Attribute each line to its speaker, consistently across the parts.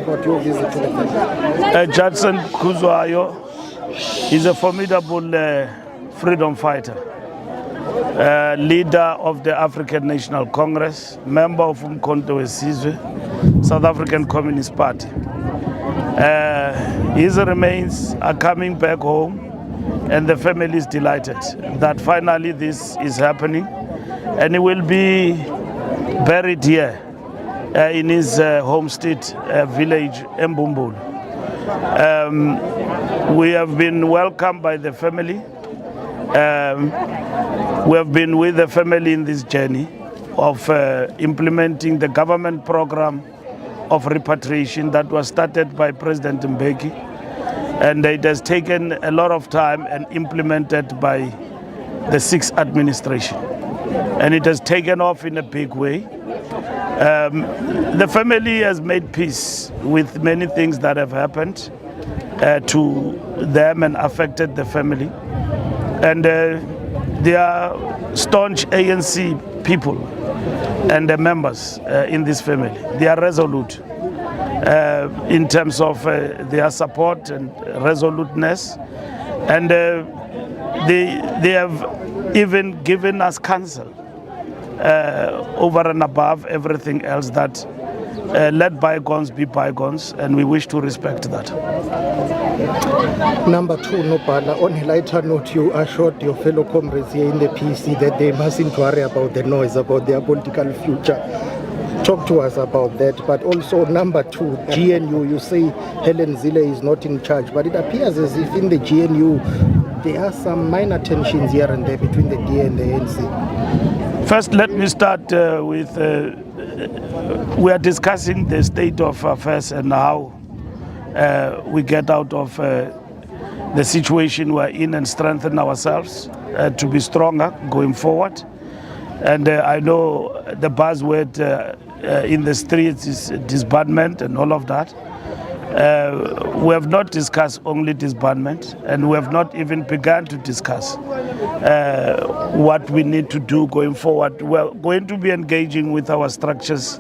Speaker 1: about your visit to the family?
Speaker 2: Judson Kuzwayo is a formidable freedom fighter, leader of the African National Congress, member of Umkhonto weSizwe, South African Communist Party. His remains are coming back home, and the family is delighted that finally this is happening, and he will be buried here in his homestead village, Mbumbulu. We have been welcomed by the family. We have been with the family in this journey of implementing the government program of repatriation that was started by President Mbeki, and it has taken a lot of time and implemented by the sixth administration, and it has taken off in a big way. The family has made peace with many things that have happened to them and affected the family, and they are staunch ANC people and the members in this family. They are resolute in terms of their support and resoluteness, and they have even given us counsel over and above everything else, that let bygones be bygones, and we wish to respect that.
Speaker 1: Number two, Nopala, on a lighter note, you assured your fellow comrades here in the PC that they mustn't worry about the noise, about their political future. Talk to us about that. But also, number two, GNU, you say Helen Zille is not in charge, but it appears as if in the GNU there are some minor tensions here and there between the DA and the ANC.
Speaker 2: First, let me start with, we are discussing the state of affairs and how we get out of the situation we're in and strengthen ourselves to be stronger going forward. And I know the buzzword in the streets is disbandment and all of that. We have not discussed only disbandment, and we have not even begun to discuss what we need to do going forward. We're going to be engaging with our structures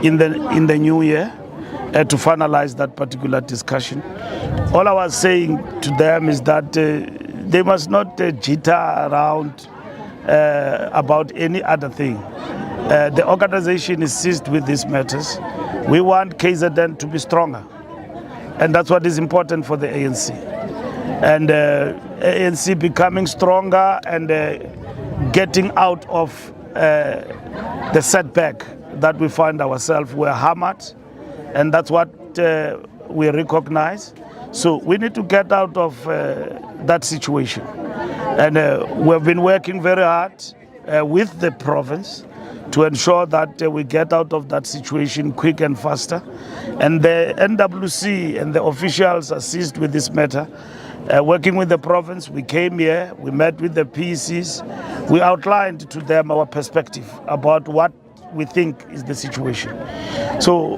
Speaker 2: in the new year to finalize that particular discussion. All I was saying to them is that they must not jitter around about any other thing. The organization is seized with these matters. We want KZN to be stronger, and that's what is important for the ANC. And ANC becoming stronger and getting out of the setback that we find ourselves. We're hammered, and that's what we recognize. So we need to get out of that situation. And we've been working very hard with the province to ensure that we get out of that situation quick and faster. And the NWC and the officials are seized with this matter. Working with the province, we came here, we met with the PECs, we outlined to them our perspective about what we think is the situation. So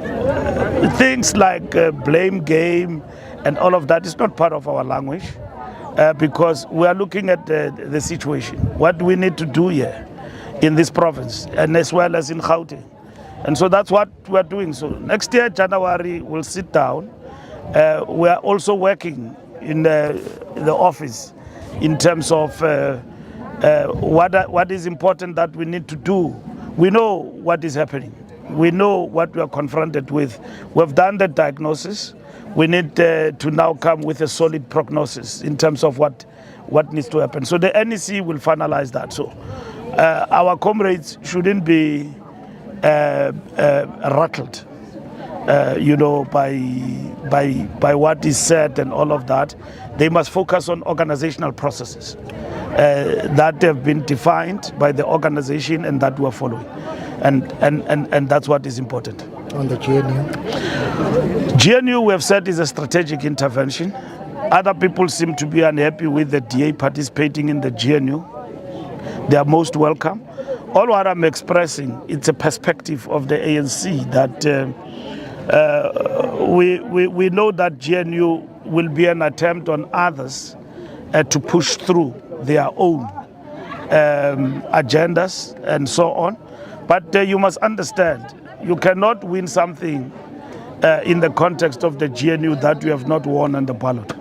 Speaker 2: things like blame game and all of that is not part of our language, because we are looking at the situation. What do we need to do here in this province, and as well as in Gauteng? And so that's what we are doing. So next year, January, we'll sit down. We are also working in the office in terms of what is important that we need to do. We know what is happening. We know what we are confronted with. We've done the diagnosis. We need to now come with a solid prognosis in terms of what needs to happen. So the NEC will finalize that. So our comrades shouldn't be rattled, by what is said and all of that. They must focus on organizational processes that have been defined by the organization and that we are following, and that's what is important.
Speaker 1: On the
Speaker 2: GNU, we have said, is a strategic intervention. Other people seem to be unhappy with the DA participating in the GNU. They are most welcome. All what I'm expressing, it's a perspective of the ANC that we know that GNU will be an attempt on others to push through their own agendas and so on. But you must understand, you cannot win something in the context of the GNU that we have not won on the ballot.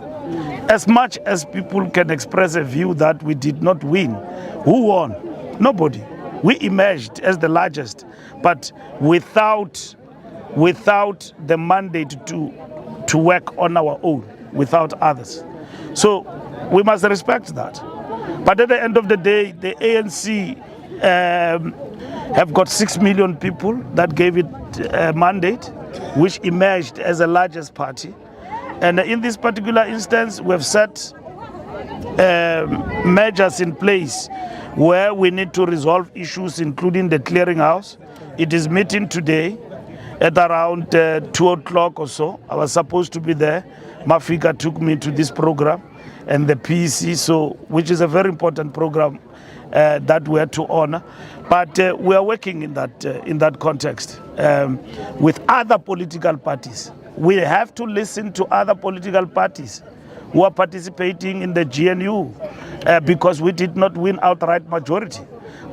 Speaker 2: As much as people can express a view that we did not win, who won? Nobody. We emerged as the largest, but without the mandate to work on our own, without others. So we must respect that. But at the end of the day, the ANC have got 6 million people that gave it a mandate, which emerged as the largest party. And in this particular instance, we've set measures in place where we need to resolve issues, including the clearinghouse. It is meeting today at around 2 o'clock or so. I was supposed to be there. Mafika took me to this program and the PEC, which is a very important program that we had to honor. But we are working in that context with other political parties. We have to listen to other political parties who are participating in the GNU because we did not win outright majority.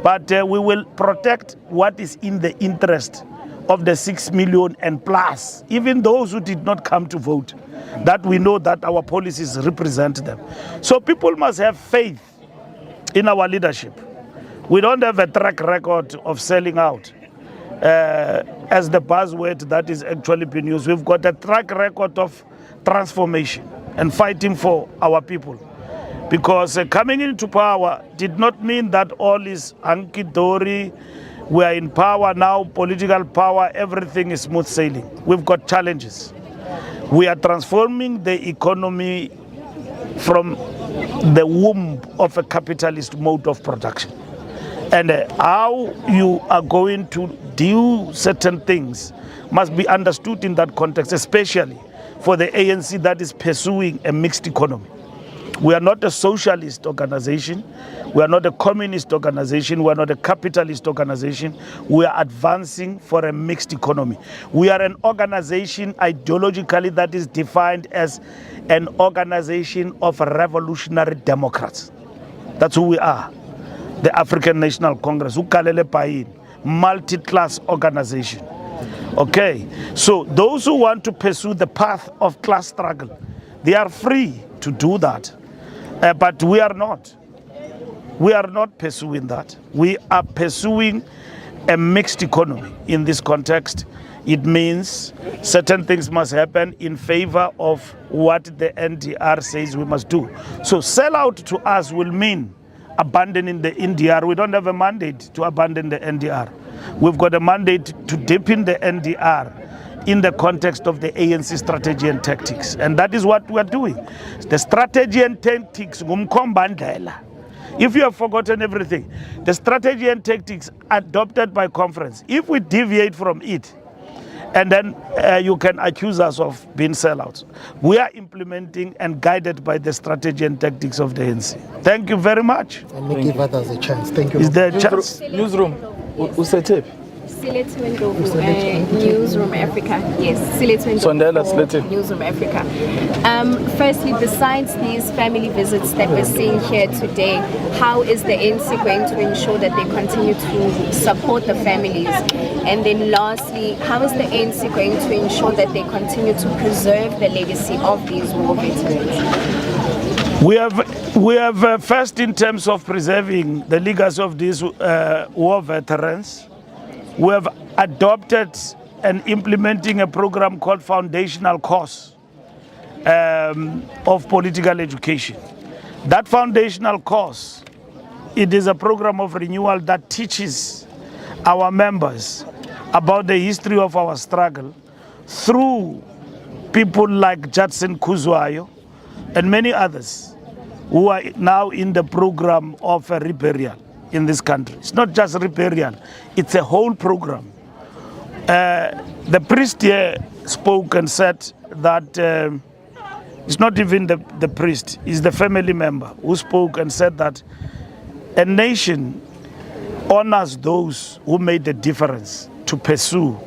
Speaker 2: But we will protect what is in the interest of the 6 million and plus, even those who did not come to vote, that we know that our policies represent them. So people must have faith in our leadership. We don't have a track record of selling out as the buzzword that is actually being used. We've got a track record of transformation and fighting for our people. Because coming into power did not mean that all is hunky-dory. We are in power now, political power, everything is smooth sailing. We've got challenges. We are transforming the economy from the womb of a capitalist mode of production. And how you are going to do certain things must be understood in that context, especially for the ANC that is pursuing a mixed economy. We are not a socialist organization. We are not a communist organization. We are not a capitalist organization. We are advancing for a mixed economy. We are an organization ideologically that is defined as an organization of revolutionary democrats. That's who we are. The African National Congress, multi-class organization. Okay, so those who want to pursue the path of class struggle, they are free to do that. But we are not. We are not pursuing that. We are pursuing a mixed economy in this context. It means certain things must happen in favor of what the NDR says we must do. So sell out to us will mean abandoning the NDR. We don't have a mandate to abandon the NDR. We've got a mandate to deepen the NDR in the context of the ANC strategy and tactics. And that is what we're doing. The strategy and tactics, if you have forgotten everything, the strategy and tactics adopted by conference, if we deviate from it, and then you can accuse us of being sellouts. We are implementing and guided by the strategy and tactics of the ANC. Thank you very much.
Speaker 1: And we give others a chance. Thank you.
Speaker 2: Is there a chance?
Speaker 3: Newsroom. Who's the tape?
Speaker 4: Newsroom Africa. Yes, Sondela, Newsroom Africa. Firstly, besides these family visits that we're seeing here today, how is the ANC going to ensure that they continue to support the families? And then lastly, how is the ANC going to ensure that they continue to preserve the legacy of these war veterans?
Speaker 2: We have first, in terms of preserving the legacy of these war veterans, we have adopted and implementing a program called Foundational Course of Political Education. That foundational course, it is a program of renewal that teaches our members about the history of our struggle through people like Judson Kuzwayo and many others who are now in the program of a reburial in this country. It's not just reburial, it's a whole program. The priest here spoke and said that it's not even the priest, it's the family member who spoke and said that a nation honors those who made the difference to pursue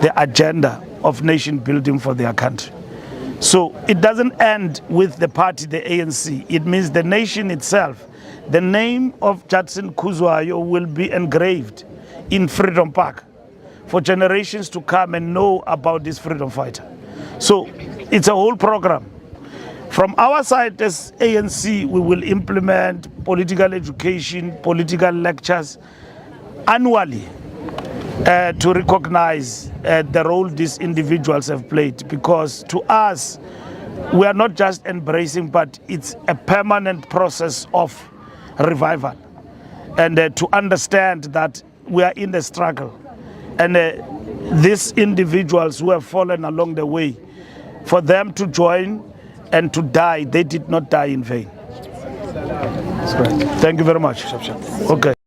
Speaker 2: the agenda of nation building for their country. So it doesn't end with the party, the ANC. It means the nation itself. The name of Judson Kuzwayo will be engraved in Freedom Park for generations to come and know about this freedom fighter. So it's a whole program. From our side as ANC, we will implement political education, political lectures annually to recognize the role these individuals have played, because to us, we are not just embracing, but it's a permanent process of revival. And to understand that we are in the struggle. And these individuals who have fallen along the way, for them to join and to die, they did not die in vain.
Speaker 3: That's great.
Speaker 2: Thank you very much. Okay.